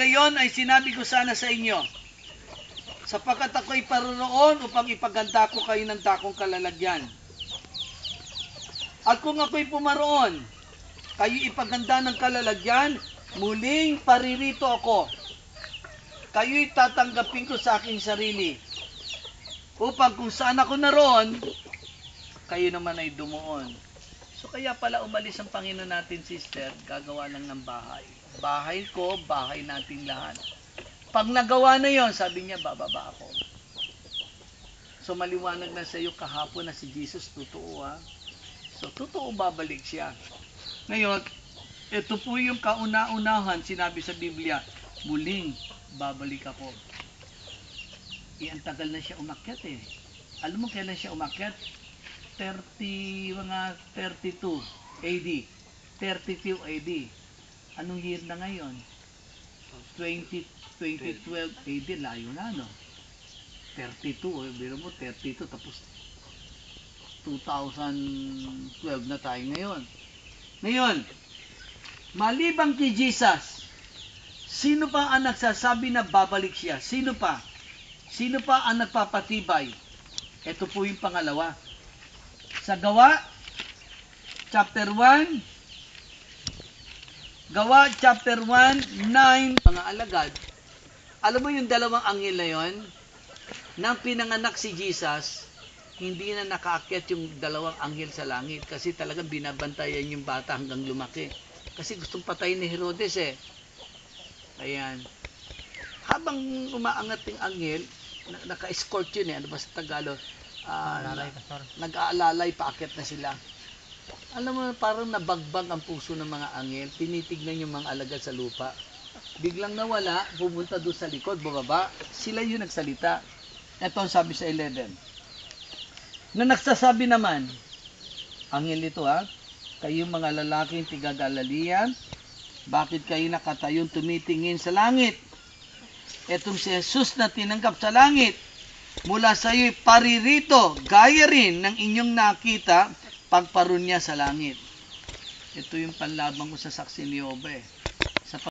ngayon ay sinabi ko sana sa inyo, sapagkat ako'y paroroon upang ipaganda ko kayo ng dakong kalalagyan. At kung ako'y pumaroon, kayo ipaganda ng kalalagyan, muling paririto ako. Kayo'y tatanggapin ko sa aking sarili, upang kung saan ako naroon, kayo naman ay dumuon. So kaya pala umalis ang Panginoon natin, sister, gagawa lang ng bahay. Bahay ko, bahay nating lahat. Pag nagawa na yon, sabi niya, bababa ako. So maliwanag na sa iyo kahapon na si Jesus totoo, ha? So totoo, babalik siya. Ngayon, ito po yung kauna-unahan sinabi sa Biblia, muling babalik ako. Ang tagal na siya umakyat eh. Alam mo kailan siya umakyat? 32 AD. 32 AD. Anong year na ngayon? 2012 AD, layo na, no? 32, biro mo, 32, tapos 2012 na tayo ngayon. Ngayon, malibang kay Jesus, sino pa ang nagsasabi na babalik siya? Sino pa? Sino pa ang nagpapatibay? Ito po yung pangalawa. Sa Gawa, chapter 1, Gawa, chapter 1, 9, mga alagad. Alam mo yung dalawang anghel na yon? Nang pinanganak si Jesus, hindi na nakaakyat yung dalawang anghel sa langit kasi talagang binabantayan yung bata hanggang lumaki. Kasi gustong patayin ni Herodes eh. Ayan. Habang umaangat yung anghel, naka-escort yun eh. Ano ba sa Tagalog? Nag-aalalay, paakyat na sila. Alam mo, parang nabagbag ang puso ng mga anghel. Tinitignan yung mga alagad sa lupa. Biglang nawala, pumunta doon sa likod, bababa. Sila yung nagsalita. Ito ang sabi sa 11. Na nagsasabi naman, anghel ito ha, kayong mga lalaking tiga Galilean, bakit kayo nakatayong tumitingin sa langit? Etong si Jesus na tinanggap sa langit, mula sa iyo'y paririto, gaya rin ng inyong nakita, pagparoon niya sa langit. Ito yung panlabang ko sa saksi ni Job eh.